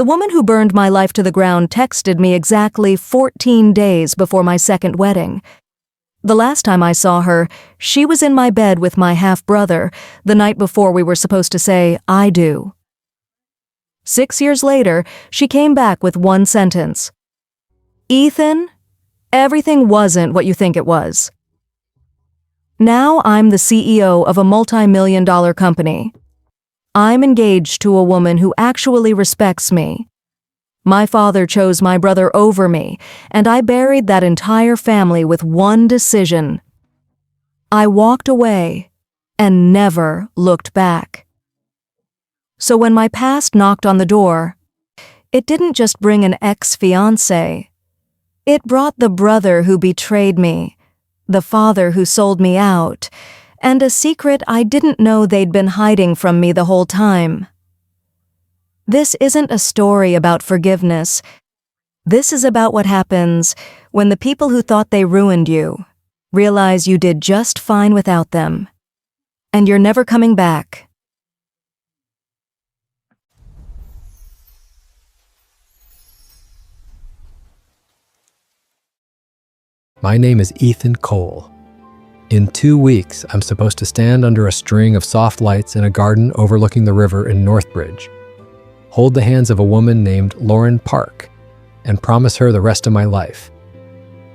The woman who burned my life to the ground texted me exactly 14 days before my second wedding. The last time I saw her, she was in my bed with my half-brother the night before we were supposed to say, "I do." 6 years later, she came back with one sentence. "Ethan, everything wasn't what you think it was." Now I'm the CEO of a multi-million-dollar company. I'm engaged to a woman who actually respects me. My father chose my brother over me, and I buried that entire family with one decision. I walked away and never looked back. So when my past knocked on the door, it didn't just bring an ex-fiancé. It brought the brother who betrayed me, the father who sold me out, and a secret I didn't know they'd been hiding from me the whole time. This isn't a story about forgiveness. This is about what happens when the people who thought they ruined you realize you did just fine without them, and you're never coming back. My name is Ethan Cole. In 2 weeks, I'm supposed to stand under a string of soft lights in a garden overlooking the river in Northbridge, hold the hands of a woman named Lauren Park, and promise her the rest of my life.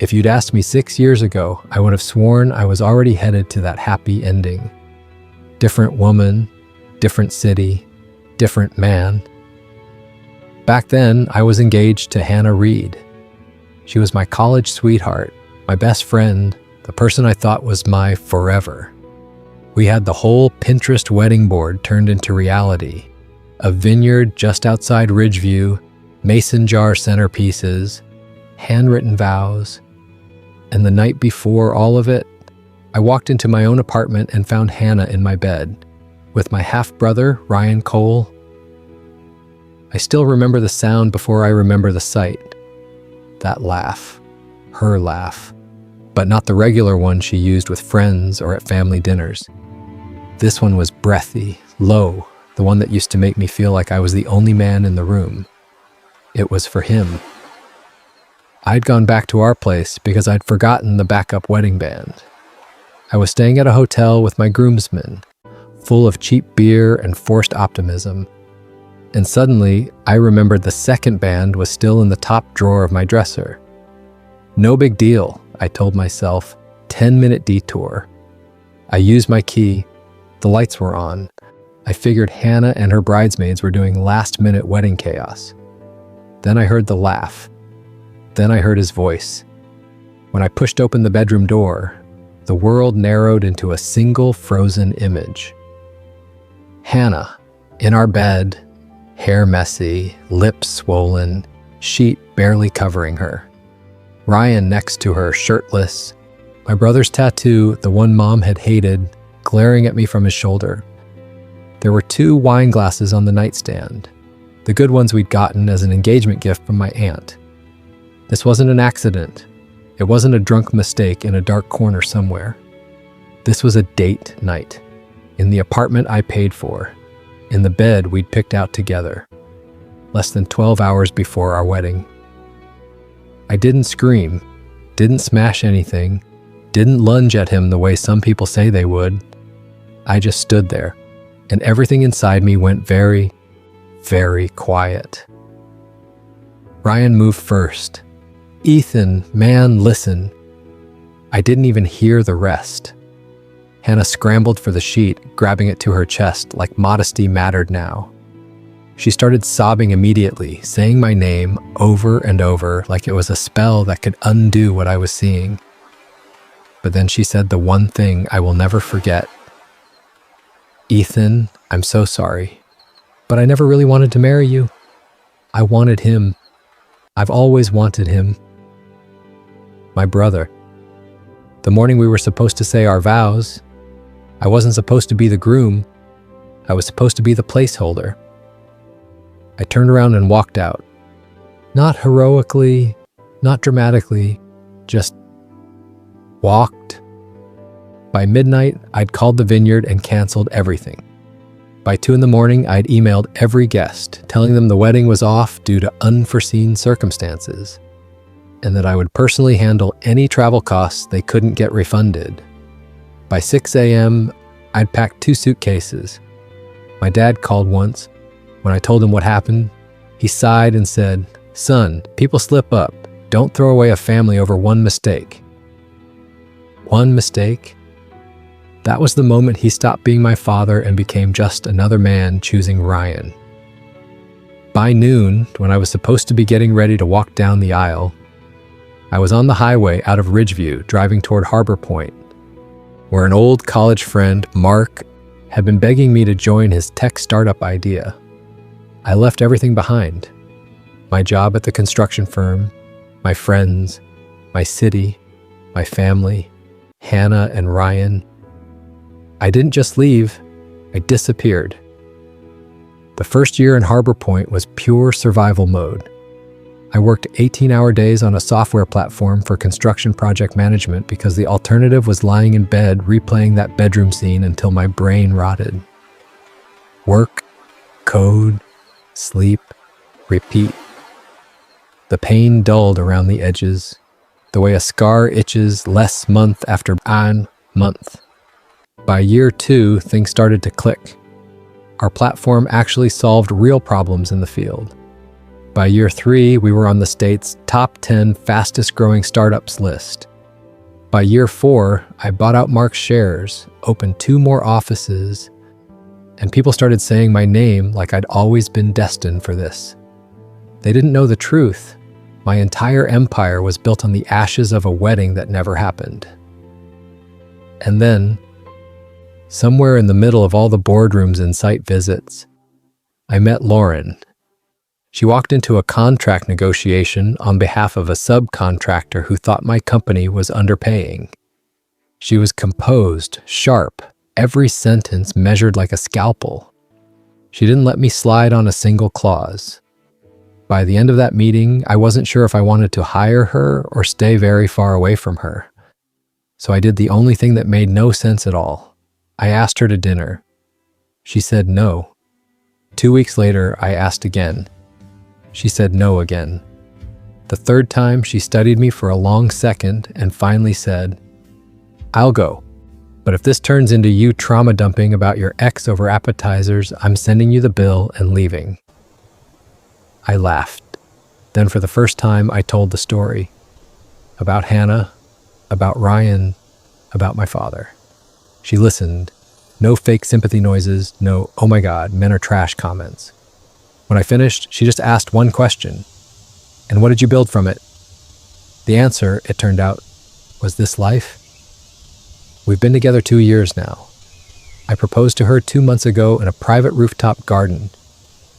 If you'd asked me 6 years ago, I would have sworn I was already headed to that happy ending. Different woman, different city, different man. Back then, I was engaged to Hannah Reed. She was my college sweetheart, my best friend, the person I thought was my forever. We had the whole Pinterest wedding board turned into reality. A vineyard just outside Ridgeview, mason jar centerpieces, handwritten vows. And the night before all of it, I walked into my own apartment and found Hannah in my bed, with my half-brother, Ryan Cole. I still remember the sound before I remember the sight. That laugh, her laugh, but not the regular one she used with friends or at family dinners. This one was breathy, low, the one that used to make me feel like I was the only man in the room. It was for him. I'd gone back to our place because I'd forgotten the backup wedding band. I was staying at a hotel with my groomsmen, full of cheap beer and forced optimism. And suddenly, I remembered the second band was still in the top drawer of my dresser. No big deal, I told myself. 10-minute detour. I used my key. The lights were on. I figured Hannah and her bridesmaids were doing last-minute wedding chaos. Then I heard the laugh. Then I heard his voice. When I pushed open the bedroom door, the world narrowed into a single frozen image. Hannah, in our bed, hair messy, lips swollen, sheet barely covering her. Ryan next to her, shirtless. My brother's tattoo, the one Mom had hated, glaring at me from his shoulder. There were 2 wine glasses on the nightstand, the good ones we'd gotten as an engagement gift from my aunt. This wasn't an accident. It wasn't a drunk mistake in a dark corner somewhere. This was a date night, in the apartment I paid for, in the bed we'd picked out together, less than 12 hours before our wedding. I didn't scream, didn't smash anything, didn't lunge at him the way some people say they would. I just stood there, and everything inside me went very, very quiet. Ryan moved first. "Ethan, man, listen." I didn't even hear the rest. Hannah scrambled for the sheet, grabbing it to her chest like modesty mattered now. She started sobbing immediately, saying my name over and over like it was a spell that could undo what I was seeing. But then she said the one thing I will never forget. "Ethan, I'm so sorry, but I never really wanted to marry you. I wanted him. I've always wanted him." My brother. The morning we were supposed to say our vows, I wasn't supposed to be the groom. I was supposed to be the placeholder. I turned around and walked out. Not heroically, not dramatically, just walked. By midnight, I'd called the vineyard and canceled everything. By 2 a.m, I'd emailed every guest, telling them the wedding was off due to unforeseen circumstances, and that I would personally handle any travel costs they couldn't get refunded. By 6 a.m, I'd packed 2 suitcases. My dad called once. When I told him what happened, he sighed and said, "Son, people slip up. Don't throw away a family over one mistake." One mistake? That was the moment he stopped being my father and became just another man choosing Ryan. By noon, when I was supposed to be getting ready to walk down the aisle, I was on the highway out of Ridgeview driving toward Harbor Point, where an old college friend, Mark, had been begging me to join his tech startup idea. I left everything behind. My job at the construction firm, my friends, my city, my family, Hannah and Ryan. I didn't just leave, I disappeared. The first year in Harbor Point was pure survival mode. I worked 18-hour days on a software platform for construction project management because the alternative was lying in bed replaying that bedroom scene until my brain rotted. Work, code, sleep, repeat. The pain dulled around the edges, the way a scar itches less month after month. By year 2, things started to click. Our platform actually solved real problems in the field. By year 3, we were on the state's top 10 fastest growing startups list. By year 4, I bought out Mark's shares, opened 2 more offices, and people started saying my name like I'd always been destined for this. They didn't know the truth. My entire empire was built on the ashes of a wedding that never happened. And then, somewhere in the middle of all the boardrooms and site visits, I met Lauren. She walked into a contract negotiation on behalf of a subcontractor who thought my company was underpaying. She was composed, sharp, every sentence measured like a scalpel. She didn't let me slide on a single clause. By the end of that meeting, I wasn't sure if I wanted to hire her or stay very far away from her. So I did the only thing that made no sense at all. I asked her to dinner. She said no. 2 weeks later, I asked again. She said no again. The third time, she studied me for a long second and finally said, "I'll go. But if this turns into you trauma dumping about your ex over appetizers, I'm sending you the bill and leaving." I laughed. Then for the first time, I told the story. About Hannah, about Ryan, about my father. She listened. No fake sympathy noises, no, "oh my God, men are trash" comments. When I finished, she just asked one question. "And what did you build from it?" The answer, it turned out, was this life. We've been together 2 years now. I proposed to her 2 months ago in a private rooftop garden.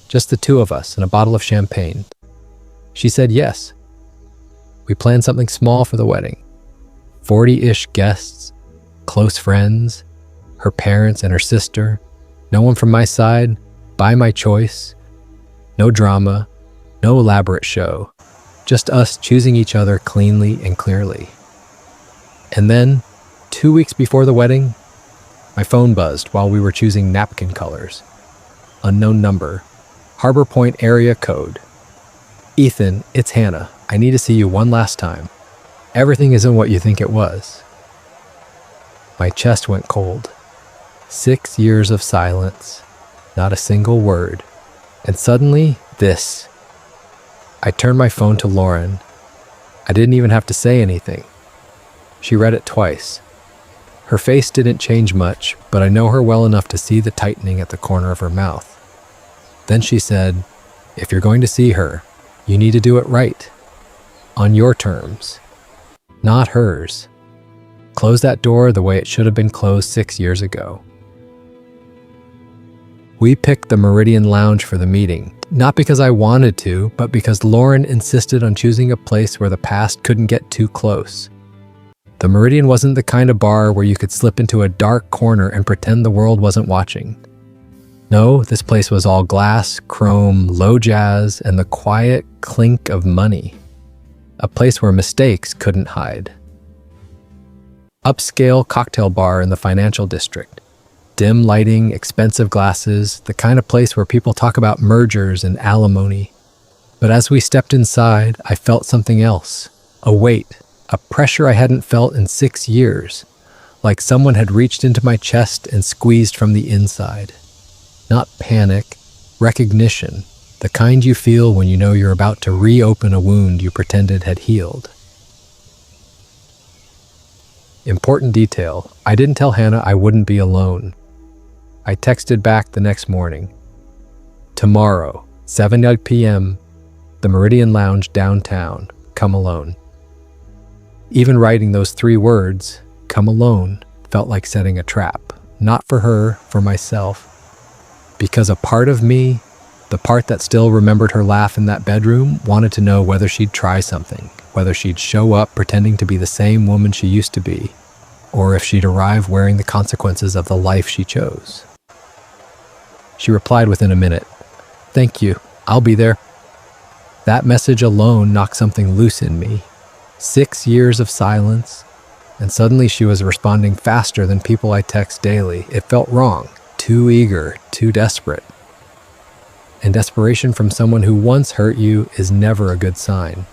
Just the 2 of us and a bottle of champagne. She said yes. We planned something small for the wedding. 40-ish guests, close friends, her parents and her sister, no one from my side, by my choice. No drama, no elaborate show, just us choosing each other cleanly and clearly. And then, 2 weeks before the wedding, my phone buzzed while we were choosing napkin colors. Unknown number, Harbor Point area code. "Ethan, it's Hannah. I need to see you one last time. Everything isn't what you think it was." My chest went cold. 6 years of silence, not a single word. And suddenly, this. I turned my phone to Lauren. I didn't even have to say anything. She read it twice. Her face didn't change much, but I know her well enough to see the tightening at the corner of her mouth. Then she said, "If you're going to see her, you need to do it right. On your terms. Not hers. Close that door the way it should have been closed 6 years ago." We picked the Meridian Lounge for the meeting, not because I wanted to, but because Lauren insisted on choosing a place where the past couldn't get too close. The Meridian wasn't the kind of bar where you could slip into a dark corner and pretend the world wasn't watching. No, this place was all glass, chrome, low jazz, and the quiet clink of money. A place where mistakes couldn't hide. Upscale cocktail bar in the financial district. Dim lighting, expensive glasses, the kind of place where people talk about mergers and alimony. But as we stepped inside, I felt something else. A weight, a pressure I hadn't felt in 6 years. Like someone had reached into my chest and squeezed from the inside. Not panic, recognition, the kind you feel when you know you're about to reopen a wound you pretended had healed. Important detail, I didn't tell Hannah I wouldn't be alone. I texted back the next morning. Tomorrow, 7 p.m., the Meridian Lounge downtown, come alone. Even writing those 3 words, come alone, felt like setting a trap. Not for her, for myself. Because a part of me, the part that still remembered her laugh in that bedroom, wanted to know whether she'd try something, whether she'd show up pretending to be the same woman she used to be, or if she'd arrive wearing the consequences of the life she chose. She replied within a minute, "Thank you, I'll be there." That message alone knocked something loose in me. 6 years of silence, and suddenly she was responding faster than people I text daily. It felt wrong, too eager, too desperate. And desperation from someone who once hurt you is never a good sign.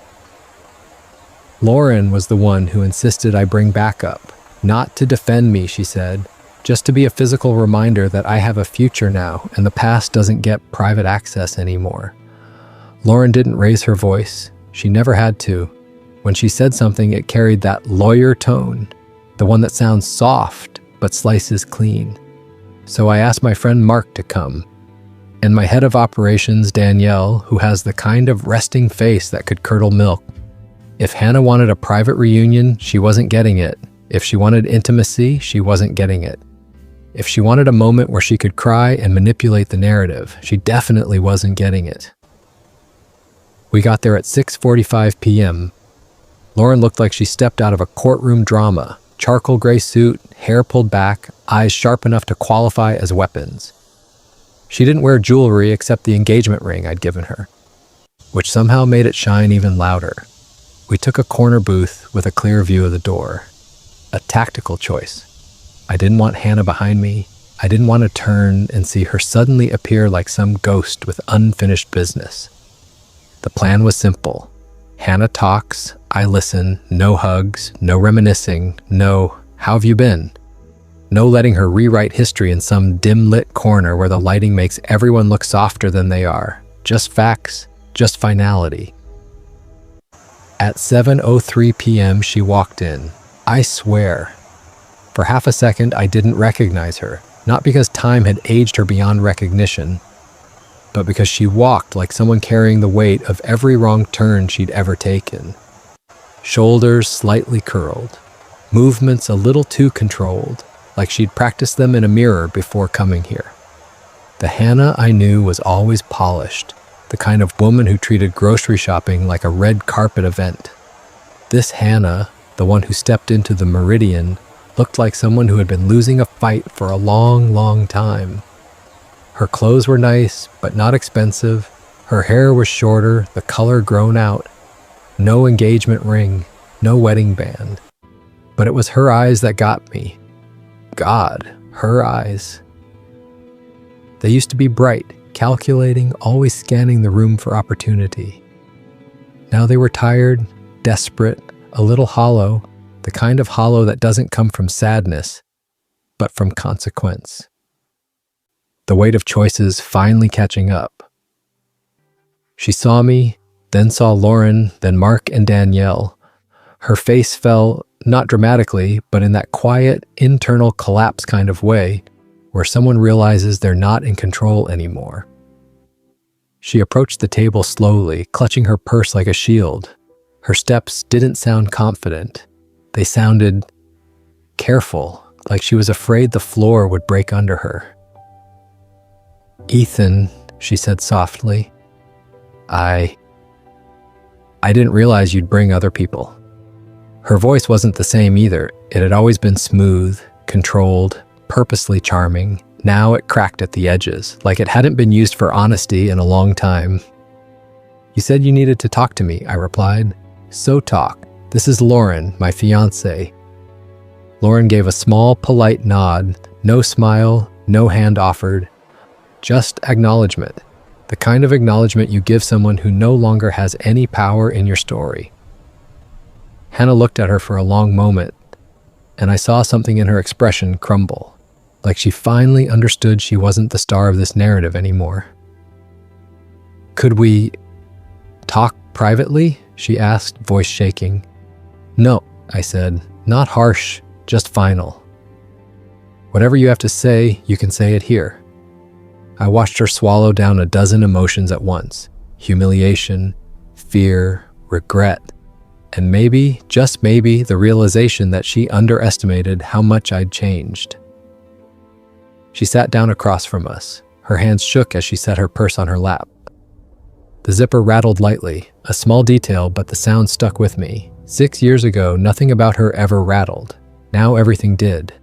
Lauren was the one who insisted I bring backup. Not to defend me, she said, just to be a physical reminder that I have a future now and the past doesn't get private access anymore. Lauren didn't raise her voice. She never had to. When she said something, it carried that lawyer tone, the one that sounds soft but slices clean. So I asked my friend Mark to come, and my head of operations, Danielle, who has the kind of resting face that could curdle milk. If Hannah wanted a private reunion, she wasn't getting it. If she wanted intimacy, she wasn't getting it. If she wanted a moment where she could cry and manipulate the narrative, she definitely wasn't getting it. We got there at 6:45 p.m. Lauren looked like she stepped out of a courtroom drama. Charcoal gray suit, hair pulled back, eyes sharp enough to qualify as weapons. She didn't wear jewelry except the engagement ring I'd given her, which somehow made it shine even louder. We took a corner booth with a clear view of the door. A tactical choice. I didn't want Hannah behind me. I didn't want to turn and see her suddenly appear like some ghost with unfinished business. The plan was simple. Hannah talks, I listen, no hugs, no reminiscing, no, "How have you been?" No letting her rewrite history in some dim-lit corner where the lighting makes everyone look softer than they are. Just facts, just finality. At 7:03 p.m., she walked in. I swear. For half a second, I didn't recognize her, not because time had aged her beyond recognition, but because she walked like someone carrying the weight of every wrong turn she'd ever taken. Shoulders slightly curled, movements a little too controlled, like she'd practiced them in a mirror before coming here. The Hannah I knew was always polished, the kind of woman who treated grocery shopping like a red carpet event. This Hannah, the one who stepped into the Meridian, looked like someone who had been losing a fight for a long, long time. Her clothes were nice, but not expensive. Her hair was shorter, the color grown out. No engagement ring, no wedding band. But it was her eyes that got me. God, her eyes. They used to be bright, calculating, always scanning the room for opportunity. Now they were tired, desperate, a little hollow, the kind of hollow that doesn't come from sadness, but from consequence. The weight of choices finally catching up. She saw me, then saw Lauren, then Mark and Danielle. Her face fell, not dramatically, but in that quiet, internal collapse kind of way, where someone realizes they're not in control anymore. She approached the table slowly, clutching her purse like a shield. Her steps didn't sound confident. They sounded careful, like she was afraid the floor would break under her. "Ethan," she said softly, I didn't realize you'd bring other people." Her voice wasn't the same either. It had always been smooth, controlled, purposely charming. Now it cracked at the edges, like it hadn't been used for honesty in a long time. "You said you needed to talk to me," I replied. "So talk. This is Lauren, my fiancée." Lauren gave a small, polite nod, no smile, No hand offered, just acknowledgement. The kind of acknowledgement you give someone who no longer has any power in your story. Hannah looked at her for a long moment, and I saw something in her expression crumble, like she finally understood she wasn't the star of this narrative anymore. "Could we talk privately?" she asked, voice shaking. "No," I said, "not harsh, just final. Whatever you have to say, you can say it here." I watched her swallow down a dozen emotions at once: humiliation, fear, regret, and maybe, just maybe, the realization that she underestimated how much I'd changed. She sat down across from us. Her hands shook as she set her purse on her lap. The zipper rattled lightly, a small detail, but the sound stuck with me. 6 years ago, nothing about her ever rattled. Now everything did.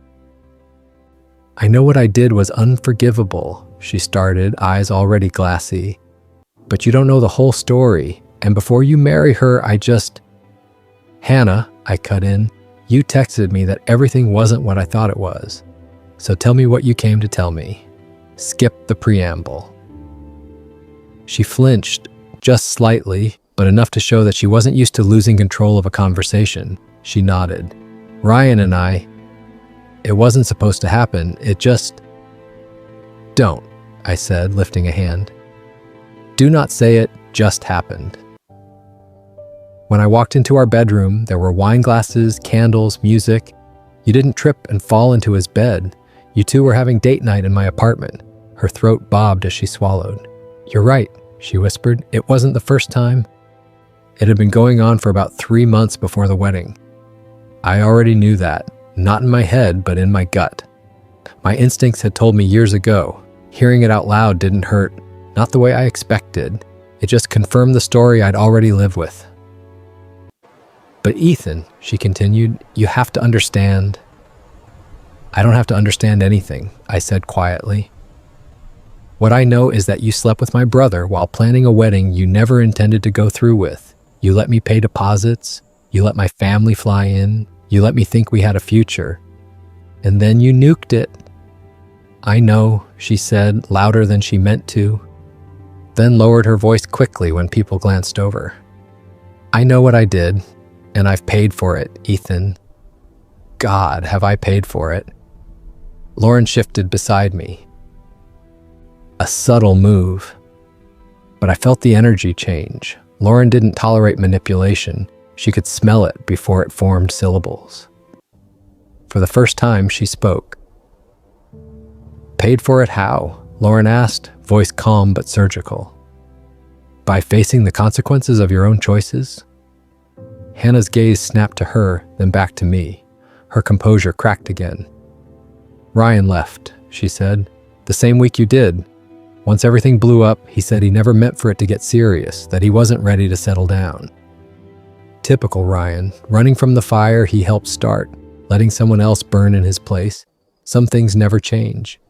"I know what I did was unforgivable," she started, eyes already glassy. "But you don't know the whole story, and before you marry her, Hannah," I cut in, "you texted me that everything wasn't what I thought it was. So tell me what you came to tell me. Skip the preamble." She flinched, just slightly, but enough to show that she wasn't used to losing control of a conversation. She nodded. "Ryan and it wasn't supposed to happen, it just..." "Don't," I said, lifting a hand. "Do not say it just happened." When I walked into our bedroom, there were wine glasses, candles, music. "You didn't trip and fall into his bed. You two were having date night in my apartment." Her throat bobbed as she swallowed. "You're right," she whispered. "It wasn't the first time." It had been going on for about 3 months before the wedding. I already knew that, not in my head, but in my gut. My instincts had told me years ago. Hearing it out loud didn't hurt, not the way I expected. It just confirmed the story I'd already lived with. "But Ethan," she continued, "you have to understand." "I don't have to understand anything," I said quietly. "What I know is that you slept with my brother while planning a wedding you never intended to go through with. You let me pay deposits. You let my family fly in. You let me think we had a future. And then you nuked it." "I know," she said, louder than she meant to, then lowered her voice quickly when people glanced over. "I know what I did, and I've paid for it, Ethan. God, have I paid for it." Lauren shifted beside me. A subtle move, but I felt the energy change. Lauren didn't tolerate manipulation. She could smell it before it formed syllables. For the first time, she spoke. "Paid for it how?" Lauren asked, voice calm but surgical. "By facing the consequences of your own choices?" Hannah's gaze snapped to her, then back to me. Her composure cracked again. "Ryan left," she said. "The same week you did. Once everything blew up, he said he never meant for it to get serious, that he wasn't ready to settle down. Typical Ryan, running from the fire he helped start, letting someone else burn in his place. Some things never change.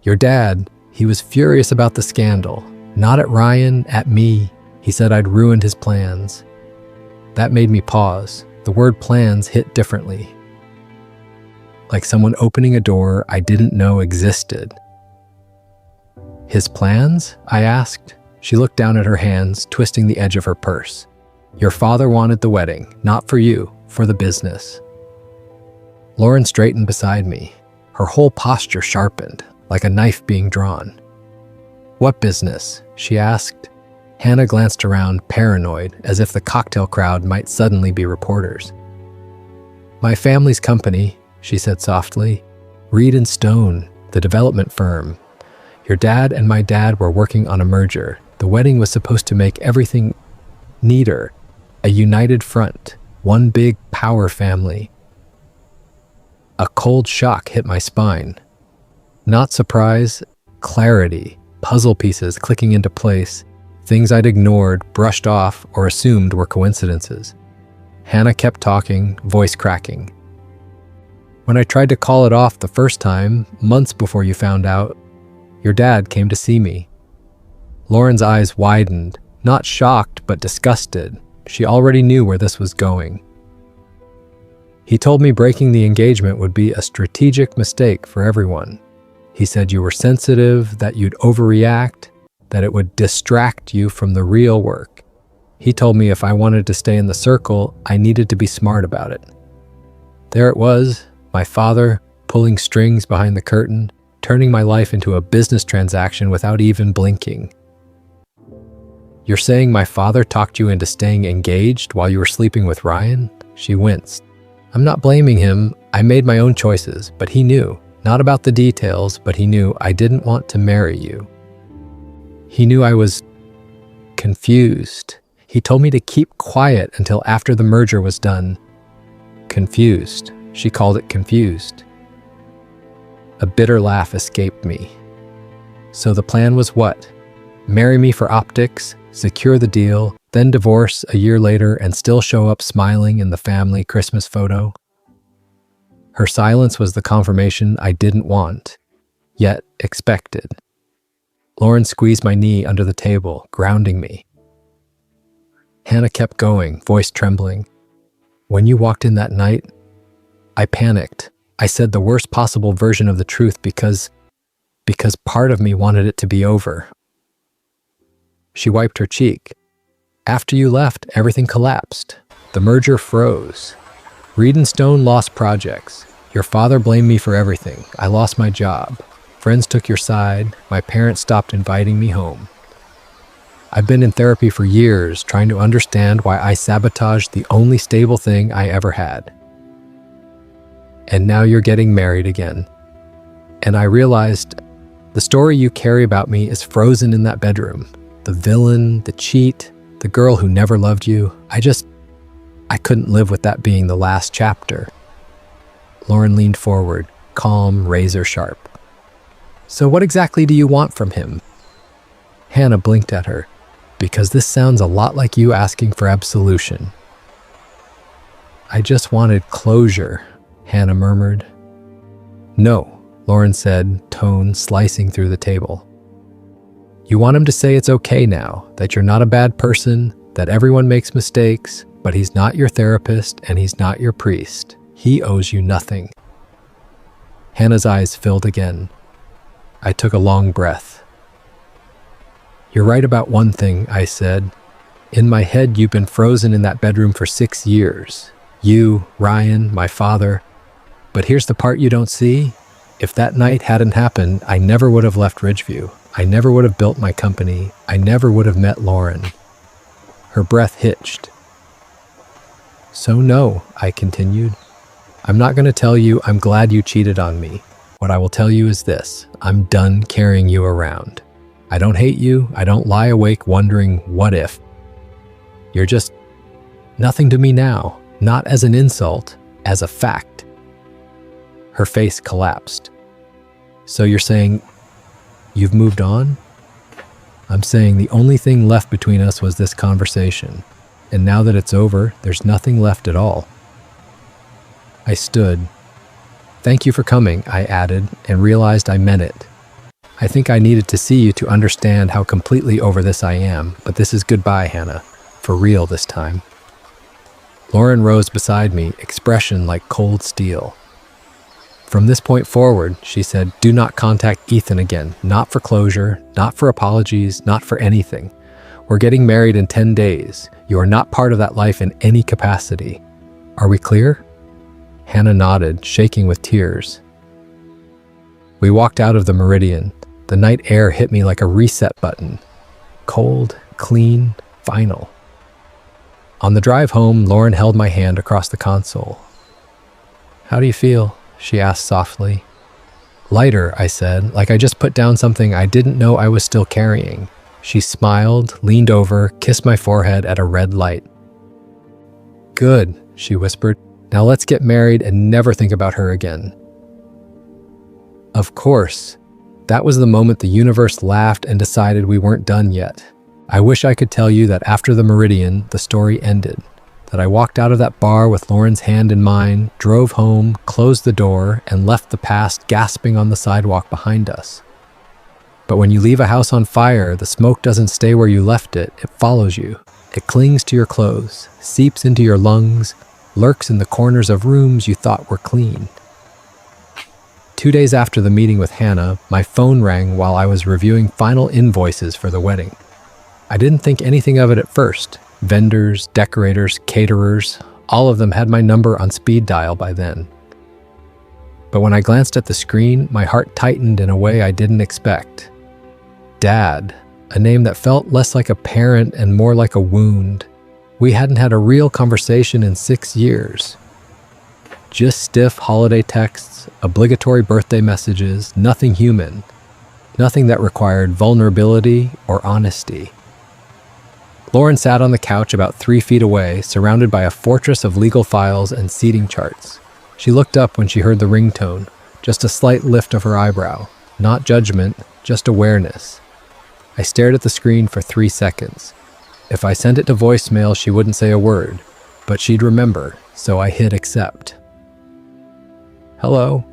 Your dad, he was furious about the scandal. Not at Ryan, at me. He said I'd ruined his plans. That made me pause. The word plans hit differently. Like someone opening a door I didn't know existed. "His plans?" I asked. She looked down at her hands, twisting the edge of her purse. "Your father wanted the wedding, not for you, for the business." Lauren straightened beside me. Her whole posture sharpened, like a knife being drawn. "What business?" she asked. Hannah glanced around, paranoid, as if the cocktail crowd might suddenly be reporters. "My family's company," she said softly. "Reed and Stone, the development firm. Your dad and my dad were working on a merger. The wedding was supposed to make everything neater. A united front, one big power family." A cold shock hit my spine. Not surprise, clarity, puzzle pieces clicking into place, things I'd ignored, brushed off, or assumed were coincidences. Hannah kept talking, voice cracking. "When I tried to call it off the first time, months before you found out, your dad came to see me." Lauren's eyes widened, not shocked but disgusted. She already knew where this was going. He told me breaking the engagement would be a strategic mistake for everyone. He said you were sensitive, that you'd overreact, that it would distract you from the real work. He told me if I wanted to stay in the circle, I needed to be smart about it. There it was, my father pulling strings behind the curtain, turning my life into a business transaction without even blinking. You're saying my father talked you into staying engaged while you were sleeping with Ryan? She winced. I'm not blaming him. I made my own choices, but he knew. Not about the details, but he knew I didn't want to marry you. He knew I was confused. He told me to keep quiet until after the merger was done. Confused. She called it confused. A bitter laugh escaped me. So the plan was what? Marry me for optics, secure the deal, then divorce a year later and still show up smiling in the family Christmas photo? Her silence was the confirmation I didn't want, yet expected. Lauren squeezed my knee under the table, grounding me. Hannah kept going, voice trembling. When you walked in that night, I panicked. I said the worst possible version of the truth because part of me wanted it to be over. She wiped her cheek. After you left, everything collapsed. The merger froze. Reed and Stone lost projects. Your father blamed me for everything. I lost my job. Friends took your side. My parents stopped inviting me home. I've been in therapy for years, trying to understand why I sabotaged the only stable thing I ever had. And now you're getting married again. And I realized the story you carry about me is frozen in that bedroom. The villain, the cheat, the girl who never loved you. I couldn't live with that being the last chapter. Lauren leaned forward, calm, razor sharp. So what exactly do you want from him? Hannah blinked at her. Because this sounds a lot like you asking for absolution. I just wanted closure, Hannah murmured. No, Lauren said, tone slicing through the table. You want him to say it's okay now, that you're not a bad person, that everyone makes mistakes, but he's not your therapist and he's not your priest. He owes you nothing. Hannah's eyes filled again. I took a long breath. You're right about one thing, I said. In my head, you've been frozen in that bedroom for 6 years. You, Ryan, my father. But here's the part you don't see. If that night hadn't happened, I never would have left Ridgeview. I never would have built my company. I never would have met Lauren. Her breath hitched. So no, I continued. I'm not going to tell you I'm glad you cheated on me. What I will tell you is this. I'm done carrying you around. I don't hate you. I don't lie awake wondering what if. You're just nothing to me now, not as an insult, as a fact. Her face collapsed. So you're saying you've moved on? I'm saying the only thing left between us was this conversation. And now that it's over, there's nothing left at all. I stood. Thank you for coming, I added, and realized I meant it. I think I needed to see you to understand how completely over this I am, but this is goodbye, Hannah. For real this time. Lauren rose beside me, expression like cold steel. From this point forward, she said, do not contact Ethan again. Not for closure, not for apologies, not for anything. We're getting married in 10 days. You are not part of that life in any capacity. Are we clear? Hannah nodded, shaking with tears. We walked out of the Meridian. The night air hit me like a reset button. Cold, clean, final. On the drive home, Lauren held my hand across the console. How do you feel? She asked softly. Lighter, I said, like I just put down something I didn't know I was still carrying. She smiled, leaned over, kissed my forehead at a red light. Good, she whispered. Now let's get married and never think about her again. Of course. That was the moment the universe laughed and decided we weren't done yet. I wish I could tell you that after the Meridian, the story ended. That I walked out of that bar with Lauren's hand in mine, drove home, closed the door, and left the past gasping on the sidewalk behind us. But when you leave a house on fire, the smoke doesn't stay where you left it, it follows you. It clings to your clothes, seeps into your lungs, lurks in the corners of rooms you thought were clean. 2 days after the meeting with Hannah, my phone rang while I was reviewing final invoices for the wedding. I didn't think anything of it at first. Vendors, decorators, caterers, all of them had my number on speed dial by then. But when I glanced at the screen, my heart tightened in a way I didn't expect. Dad, a name that felt less like a parent and more like a wound. We hadn't had a real conversation in 6 years. Just stiff holiday texts, obligatory birthday messages, nothing human. Nothing that required vulnerability or honesty. Lauren sat on the couch about 3 feet away, surrounded by a fortress of legal files and seating charts. She looked up when she heard the ringtone, just a slight lift of her eyebrow. Not judgment, just awareness. I stared at the screen for 3 seconds. If I sent it to voicemail, she wouldn't say a word, but she'd remember, so I hit accept. "Hello."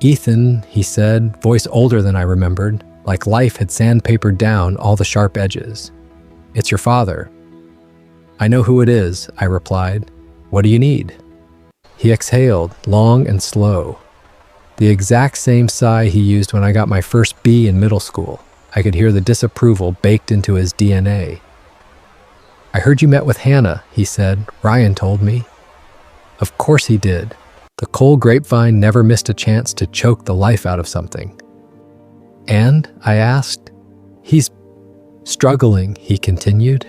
"Ethan," he said, voice older than I remembered, like life had sandpapered down all the sharp edges. "It's your father." "I know who it is," I replied. "What do you need?" He exhaled, long and slow. The exact same sigh he used when I got my first B in middle school. I could hear the disapproval baked into his DNA. "I heard you met with Hannah," he said. "Ryan told me." Of course he did. The Cole grapevine never missed a chance to choke the life out of something. "And?" I asked. "He's struggling," he continued.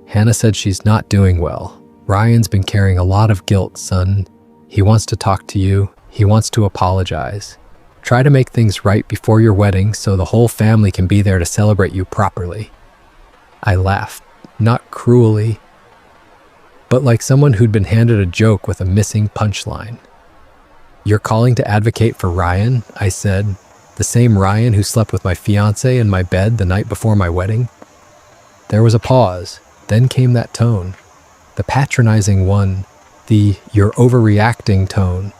"Hannah said she's not doing well. Ryan's been carrying a lot of guilt, son. He wants to talk to you. He wants to apologize. Try to make things right before your wedding so the whole family can be there to celebrate you properly." I laughed, not cruelly, but like someone who'd been handed a joke with a missing punchline. "You're calling to advocate for Ryan?" I said. "The same Ryan who slept with my fiancée in my bed the night before my wedding?" There was a pause, then came that tone. The patronizing one, the "you're overreacting" tone.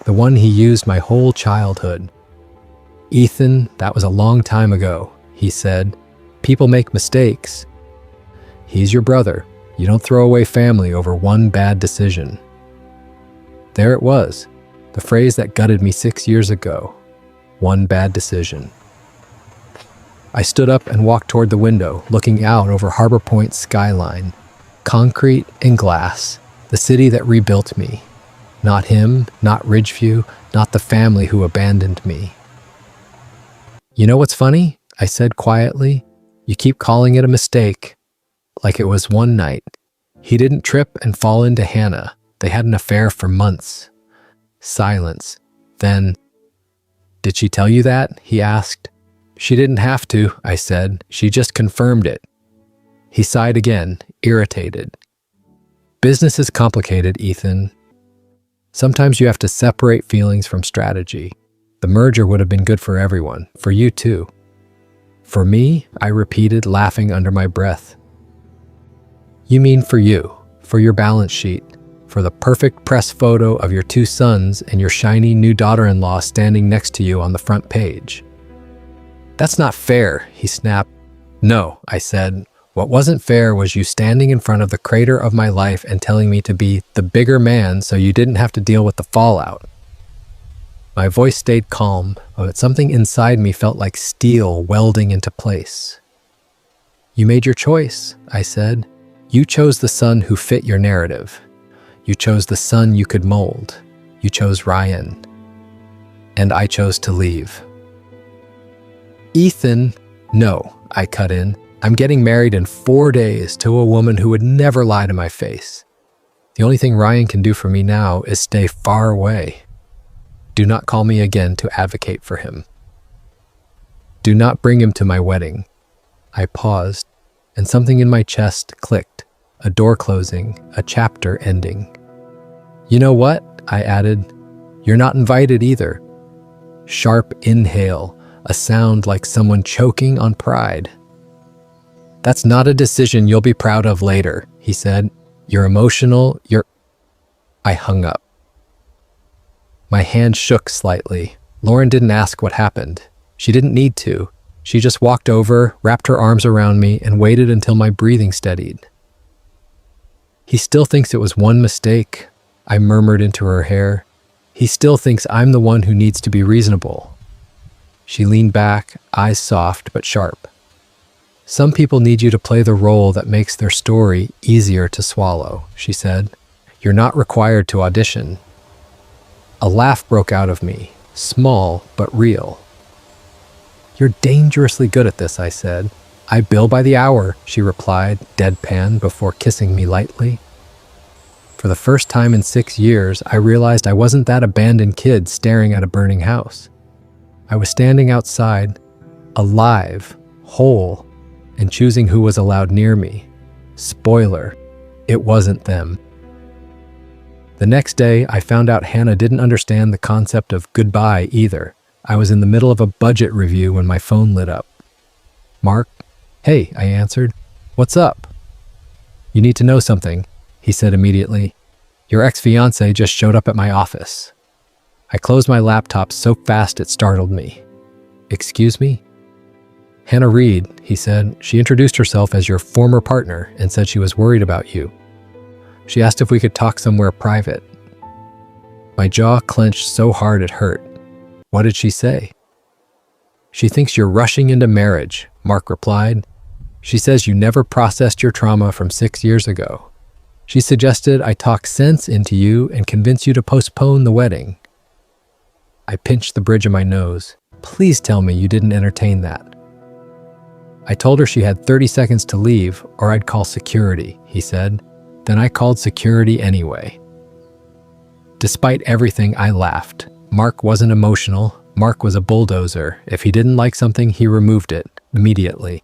The one he used my whole childhood. "Ethan, that was a long time ago," he said. "People make mistakes. He's your brother. You don't throw away family over one bad decision." There it was, the phrase that gutted me 6 years ago. One bad decision. I stood up and walked toward the window, looking out over Harbor Point's skyline. Concrete and glass, the city that rebuilt me. Not him, not Ridgeview, not the family who abandoned me. "You know what's funny?" I said quietly. "You keep calling it a mistake. Like it was one night. He didn't trip and fall into Hannah. They had an affair for months." Silence. Then, "Did she tell you that?" he asked. "She didn't have to," I said. "She just confirmed it." He sighed again, irritated. "Business is complicated, Ethan. Sometimes you have to separate feelings from strategy. The merger would have been good for everyone, for you too." "For me?" I repeated, laughing under my breath. "You mean for you, for your balance sheet, for the perfect press photo of your 2 sons and your shiny new daughter-in-law standing next to you on the front page." "That's not fair," he snapped. "No," I said. "What wasn't fair was you standing in front of the crater of my life and telling me to be the bigger man so you didn't have to deal with the fallout." My voice stayed calm, but something inside me felt like steel welding into place. "You made your choice," I said. "You chose the son who fit your narrative. You chose the son you could mold. You chose Ryan. And I chose to leave." "Ethan," "No," I cut in. "I'm getting married in 4 days to a woman who would never lie to my face. The only thing Ryan can do for me now is stay far away. Do not call me again to advocate for him. Do not bring him to my wedding." I paused, and something in my chest clicked. A door closing, a chapter ending. "You know what?" I added. "You're not invited either." Sharp inhale, a sound like someone choking on pride. "That's not a decision you'll be proud of later," he said. "You're emotional, I hung up. My hand shook slightly. Lauren didn't ask what happened. She didn't need to. She just walked over, wrapped her arms around me, and waited until my breathing steadied. He still thinks it was one mistake, I murmured into her hair. He still thinks I'm the one who needs to be reasonable. She leaned back, eyes soft but sharp. Some people need you to play the role that makes their story easier to swallow, she said. You're not required to audition. A laugh broke out of me, small but real. You're dangerously good at this, I said. I bill by the hour, she replied, deadpan, before kissing me lightly. For the first time in 6 years, I realized I wasn't that abandoned kid staring at a burning house. I was standing outside, alive, whole, and choosing who was allowed near me. Spoiler, it wasn't them. The next day, I found out Hannah didn't understand the concept of goodbye either. I was in the middle of a budget review when my phone lit up. Mark? Hey, I answered. What's up? You need to know something, he said immediately. Your ex-fiancée just showed up at my office. I closed my laptop so fast it startled me. Excuse me? Hannah Reed, he said. She introduced herself as your former partner and said she was worried about you. She asked if we could talk somewhere private. My jaw clenched so hard it hurt. What did she say? She thinks you're rushing into marriage, Mark replied. She says you never processed your trauma from 6 years ago. She suggested I talk sense into you and convince you to postpone the wedding. I pinched the bridge of my nose. Please tell me you didn't entertain that. I told her she had 30 seconds to leave or I'd call security, he said. Then I called security anyway. Despite everything, I laughed. Mark wasn't emotional. Mark was a bulldozer. If he didn't like something, he removed it immediately.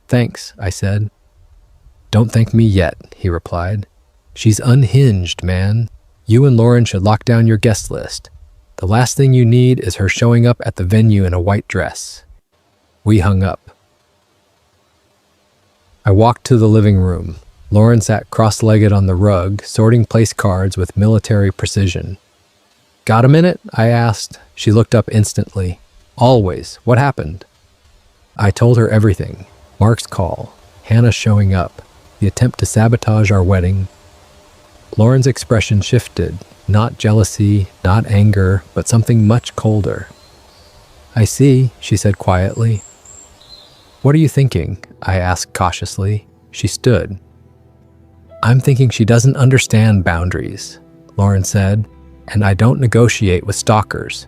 Thanks, I said. Don't thank me yet, he replied. She's unhinged, man. You and Lauren should lock down your guest list. The last thing you need is her showing up at the venue in a white dress. We hung up. I walked to the living room. Lauren sat cross-legged on the rug, sorting place cards with military precision. Got a minute? I asked. She looked up instantly. Always. What happened? I told her everything. Mark's call, Hannah showing up, the attempt to sabotage our wedding. Lauren's expression shifted. Not jealousy, not anger, but something much colder. I see, she said quietly. What are you thinking? I asked cautiously. She stood. I'm thinking she doesn't understand boundaries, Lauren said, and I don't negotiate with stalkers.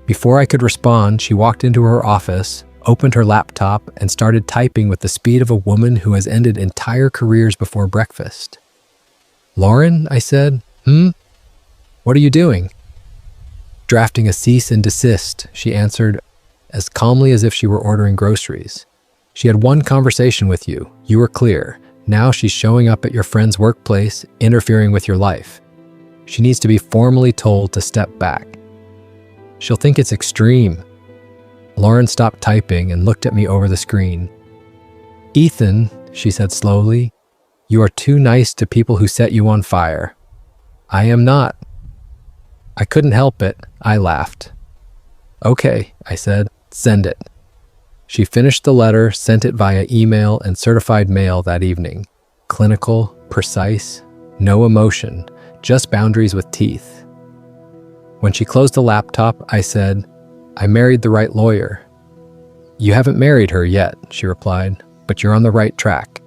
Before I could respond, she walked into her office, opened her laptop, and started typing with the speed of a woman who has ended entire careers before breakfast. Lauren, I said, What are you doing? Drafting a cease and desist, she answered, as calmly as if she were ordering groceries. She had one conversation with you. You were clear. Now she's showing up at your friend's workplace, interfering with your life. She needs to be formally told to step back. She'll think it's extreme. Lauren stopped typing and looked at me over the screen. Ethan, she said slowly, you are too nice to people who set you on fire. I am not. I couldn't help it. I laughed. Okay, I said, send it. She finished the letter, sent it via email and certified mail that evening. Clinical, precise, no emotion, just boundaries with teeth. When she closed the laptop, I said, I married the right lawyer. You haven't married her yet, she replied, but you're on the right track.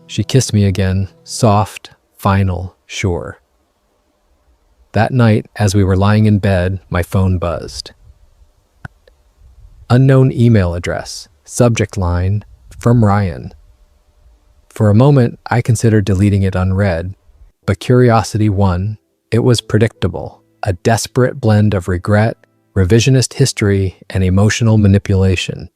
She kissed me again, soft, final, sure. That night, as we were lying in bed, my phone buzzed. Unknown email address, subject line, from Ryan. For a moment, I considered deleting it unread, but curiosity won. It was predictable, a desperate blend of regret, revisionist history, and emotional manipulation.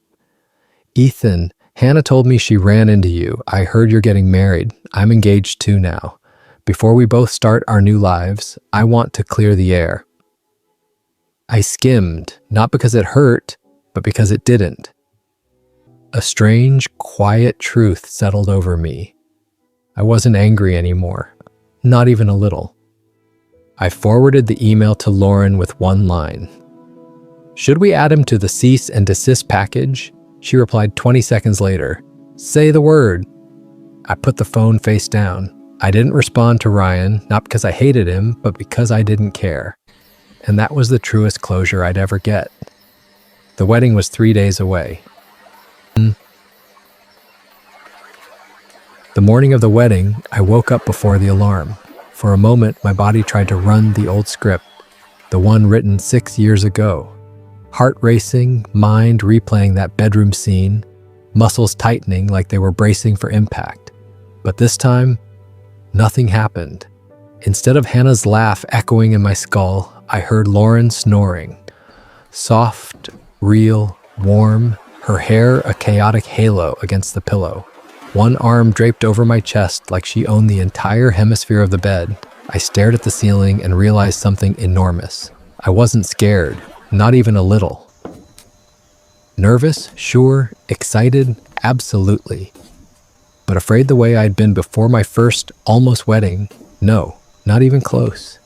Ethan, Hannah told me she ran into you. I heard you're getting married. I'm engaged too now. Before we both start our new lives, I want to clear the air. I skimmed, not because it hurt, but because it didn't. A strange, quiet truth settled over me. I wasn't angry anymore, not even a little. I forwarded the email to Lauren with one line. Should we add him to the cease and desist package? She replied 20 seconds later. Say the word. I put the phone face down. I didn't respond to Ryan, not because I hated him, but because I didn't care. And that was the truest closure I'd ever get. The wedding was 3 days away. The morning of the wedding, I woke up before the alarm. For a moment, my body tried to run the old script, the one written 6 years ago. Heart racing, mind replaying that bedroom scene, muscles tightening like they were bracing for impact. But this time, nothing happened. Instead of Hannah's laugh echoing in my skull, I heard Lauren snoring. Soft, real, warm, her hair a chaotic halo against the pillow. One arm draped over my chest like she owned the entire hemisphere of the bed. I stared at the ceiling and realized something enormous. I wasn't scared, not even a little. Nervous, sure. Excited, absolutely. But afraid the way I'd been before my first almost wedding, no, not even close.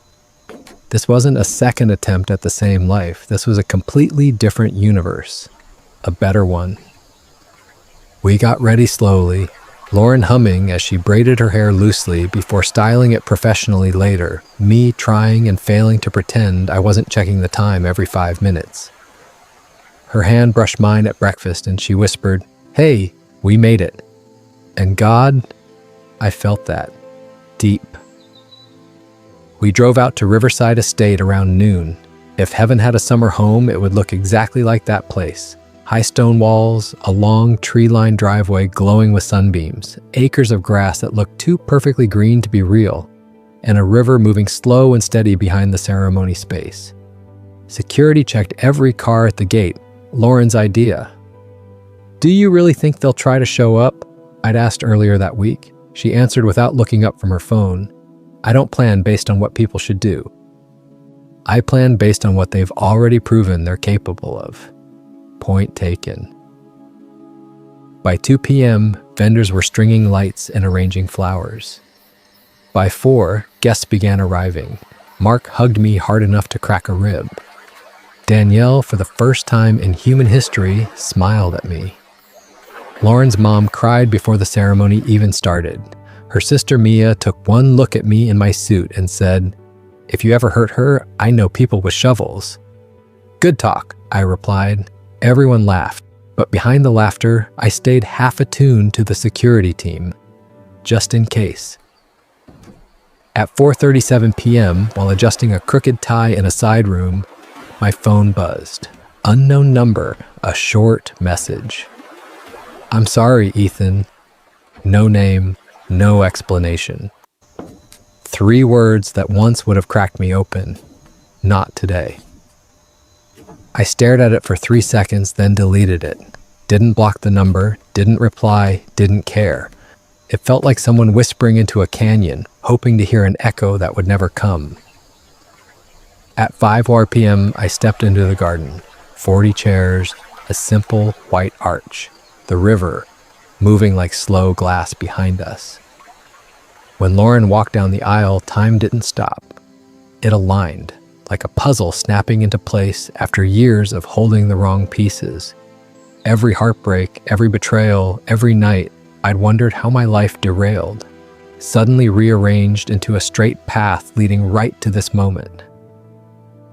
This wasn't a second attempt at the same life. This was a completely different universe. A better one. We got ready slowly, Lauren humming as she braided her hair loosely before styling it professionally later, me trying and failing to pretend I wasn't checking the time every 5 minutes. Her hand brushed mine at breakfast and she whispered, "Hey, we made it." And God, I felt that. Deep. We drove out to Riverside Estate around noon. If heaven had a summer home, it would look exactly like that place. High stone walls, a long tree-lined driveway glowing with sunbeams, acres of grass that looked too perfectly green to be real, and a river moving slow and steady behind the ceremony space. Security checked every car at the gate. Lauren's idea. "Do you really think they'll try to show up?" I'd asked earlier that week. She answered without looking up from her phone. "I don't plan based on what people should do. I plan based on what they've already proven they're capable of." Point taken. By 2 p.m., vendors were stringing lights and arranging flowers. By 4, guests began arriving. Mark hugged me hard enough to crack a rib. Danielle, for the first time in human history, smiled at me. Lauren's mom cried before the ceremony even started. Her sister Mia took one look at me in my suit and said, "If you ever hurt her, I know people with shovels." "Good talk," I replied. Everyone laughed, but behind the laughter, I stayed half attuned to the security team, just in case. At 4:37 p.m., while adjusting a crooked tie in a side room, my phone buzzed. Unknown number, a short message. "I'm sorry, Ethan." No name, no explanation. 3 words that once would have cracked me open. Not today. I stared at it for 3 seconds, then deleted it. Didn't block the number, didn't reply, didn't care. It felt like someone whispering into a canyon, hoping to hear an echo that would never come. At 5 p.m., I stepped into the garden. 40 chairs, a simple white arch. The river, moving like slow glass behind us. When Lauren walked down the aisle, time didn't stop. It aligned, like a puzzle snapping into place after years of holding the wrong pieces. Every heartbreak, every betrayal, every night, I'd wondered how my life derailed, suddenly rearranged into a straight path leading right to this moment.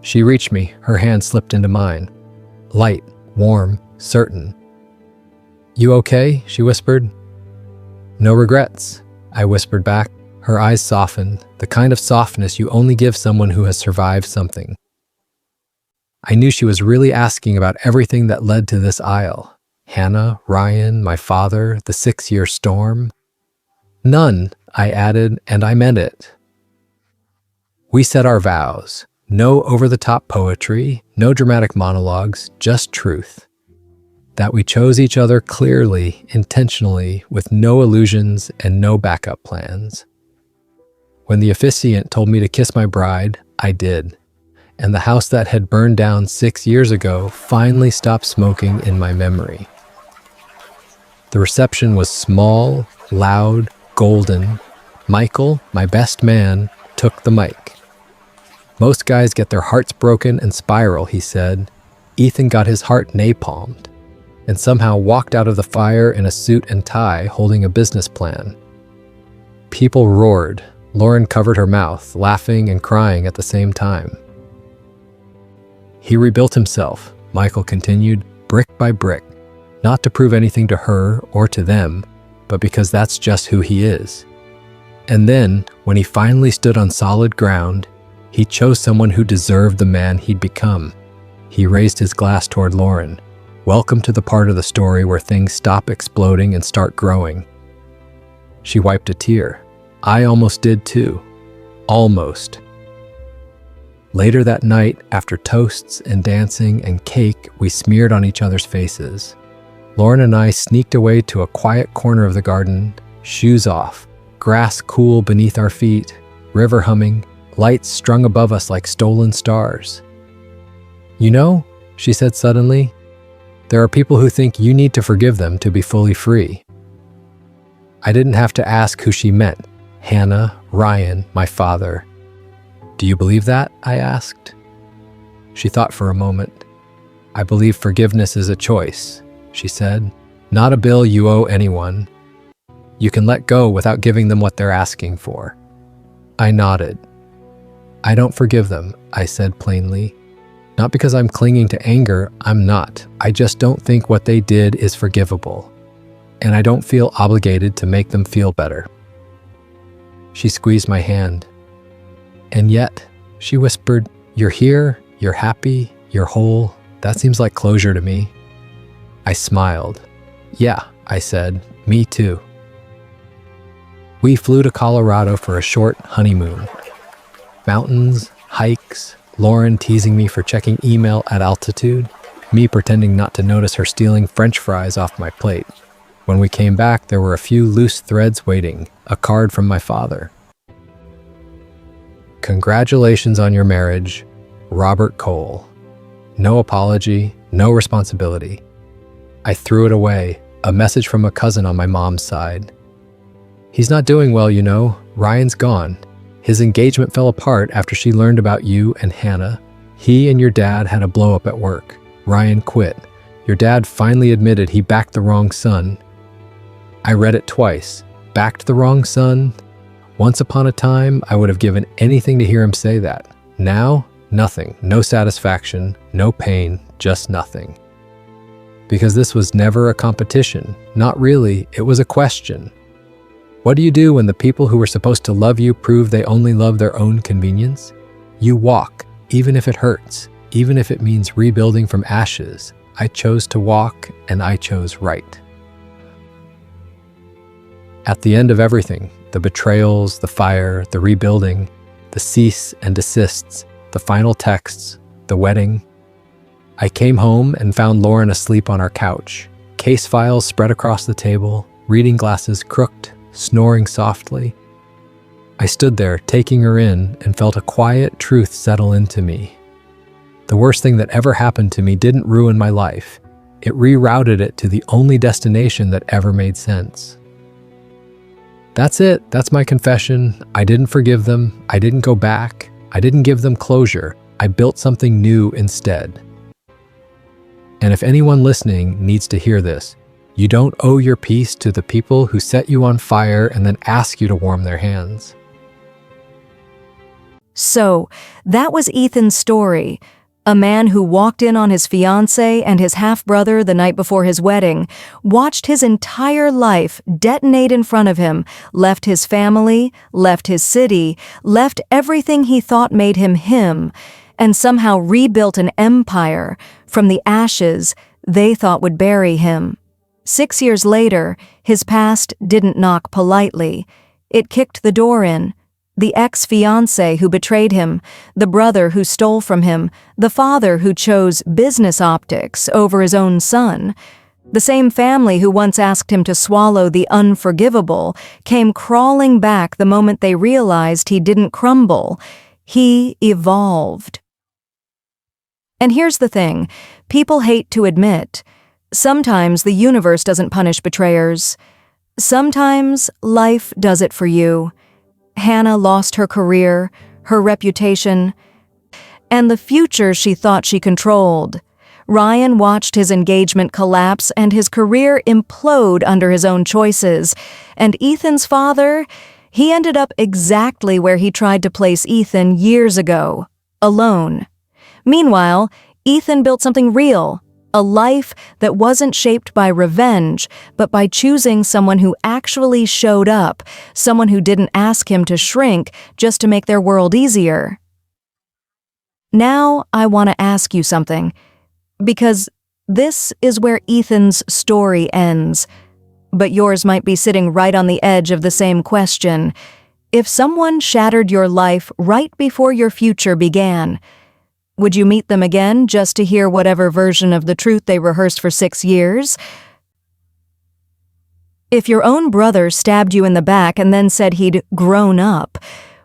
She reached me, her hand slipped into mine. Light, warm, certain. "You okay?" she whispered. "No regrets," I whispered back. Her eyes softened, the kind of softness you only give someone who has survived something. I knew she was really asking about everything that led to this aisle. Hannah, Ryan, my father, the 6-year storm. "None," I added, and I meant it. We said our vows. No over-the-top poetry, no dramatic monologues, just truth. That we chose each other clearly, intentionally, with no illusions and no backup plans. When the officiant told me to kiss my bride, I did. And the house that had burned down 6 years ago finally stopped smoking in my memory. The reception was small, loud, golden. Michael, my best man, took the mic. "Most guys get their hearts broken and spiral," he said. Ethan got his heart napalmed and somehow walked out of the fire in a suit and tie holding a business plan. People roared. Lauren covered her mouth, laughing and crying at the same time. He rebuilt himself, Michael continued, brick by brick, not to prove anything to her or to them, but because that's just who he is. And then, when he finally stood on solid ground, he chose someone who deserved the man he'd become. He raised his glass toward Lauren. Welcome to the part of the story where things stop exploding and start growing. She wiped a tear. I almost did too. Almost. Later that night, after toasts and dancing and cake we smeared on each other's faces, Lauren and I sneaked away to a quiet corner of the garden, shoes off, grass cool beneath our feet, river humming, lights strung above us like stolen stars. You know, she said suddenly, there are people who think you need to forgive them to be fully free. I didn't have to ask who she meant. Hannah, Ryan, my father. Do you believe that? I asked. She thought for a moment. I believe forgiveness is a choice, she said. Not a bill you owe anyone. You can let go without giving them what they're asking for. I nodded. I don't forgive them, I said plainly. Not because I'm clinging to anger, I'm not. I just don't think what they did is forgivable. And I don't feel obligated to make them feel better. She squeezed my hand. And yet, she whispered, you're here, you're happy, you're whole. That seems like closure to me. I smiled. Yeah, I said, me too. We flew to Colorado for a short honeymoon. Mountains, hikes, Lauren teasing me for checking email at altitude, me pretending not to notice her stealing French fries off my plate. When we came back, there were a few loose threads waiting, a card from my father. Congratulations on your marriage, Robert Cole. No apology, no responsibility. I threw it away, a message from a cousin on my mom's side. He's not doing well, you know. Ryan's gone. His engagement fell apart after she learned about you and Hannah. He and your dad had a blow-up at work. Ryan quit. Your dad finally admitted he backed the wrong son. I read it twice. Backed the wrong son? Once upon a time, I would have given anything to hear him say that. Now, nothing. No satisfaction, no pain, just nothing. Because this was never a competition. Not really, it was a question. What do you do when the people who were supposed to love you prove they only love their own convenience? You walk, even if it hurts, even if it means rebuilding from ashes. I chose to walk, and I chose right. At the end of everything, the betrayals, the fire, the rebuilding, the cease and desists, the final texts, the wedding, I came home and found Lauren asleep on our couch, case files spread across the table, reading glasses crooked, snoring softly. I stood there, taking her in, and felt a quiet truth settle into me. The worst thing that ever happened to me didn't ruin my life. It rerouted it to the only destination that ever made sense. That's it. That's my confession. I didn't forgive them. I didn't go back. I didn't give them closure. I built something new instead. And if anyone listening needs to hear this, you don't owe your peace to the people who set you on fire and then ask you to warm their hands. So, that was Ethan's story. A man who walked in on his fiancée and his half-brother the night before his wedding, watched his entire life detonate in front of him, left his family, left his city, left everything he thought made him, and somehow rebuilt an empire from the ashes they thought would bury him. 6 years later, his past didn't knock politely. It kicked the door in. The ex-fiancé who betrayed him, the brother who stole from him, the father who chose business optics over his own son. The same family who once asked him to swallow the unforgivable came crawling back the moment they realized he didn't crumble. He evolved. And here's the thing, people hate to admit, sometimes the universe doesn't punish betrayers. Sometimes life does it for you. Hannah lost her career, her reputation, and the future she thought she controlled. Ryan watched his engagement collapse and his career implode under his own choices. And Ethan's father, He ended up exactly where he tried to place Ethan years ago, alone. Meanwhile, Ethan built something real, a life that wasn't shaped by revenge, but by choosing someone who actually showed up, someone who didn't ask him to shrink just to make their world easier. Now I want to ask you something, because this is where Ethan's story ends, but yours might be sitting right on the edge of the same question. If someone shattered your life right before your future began, would you meet them again just to hear whatever version of the truth they rehearsed for 6 years? If your own brother stabbed you in the back and then said he'd grown up,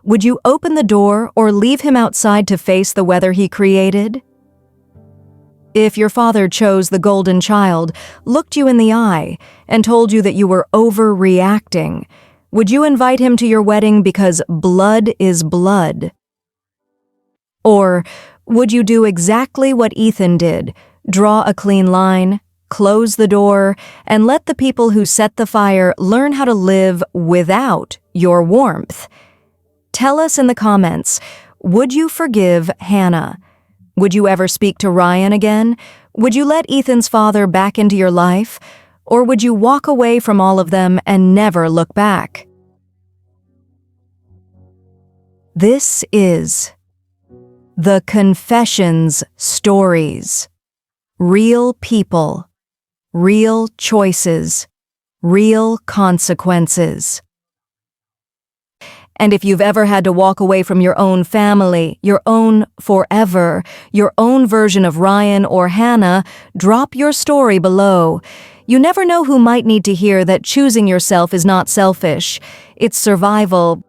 would you open the door or leave him outside to face the weather he created? If your father chose the golden child, looked you in the eye, and told you that you were overreacting, would you invite him to your wedding because blood is blood? Or would you do exactly what Ethan did, draw a clean line, close the door, and let the people who set the fire learn how to live without your warmth? Tell us in the comments, would you forgive Hannah? Would you ever speak to Ryan again? Would you let Ethan's father back into your life? Or would you walk away from all of them and never look back? This is The Confessions Stories. Real people, real choices, real consequences. And if you've ever had to walk away from your own family, your own forever, your own version of Ryan or Hannah, drop your story below. You never know who might need to hear that choosing yourself is not selfish. It's survival,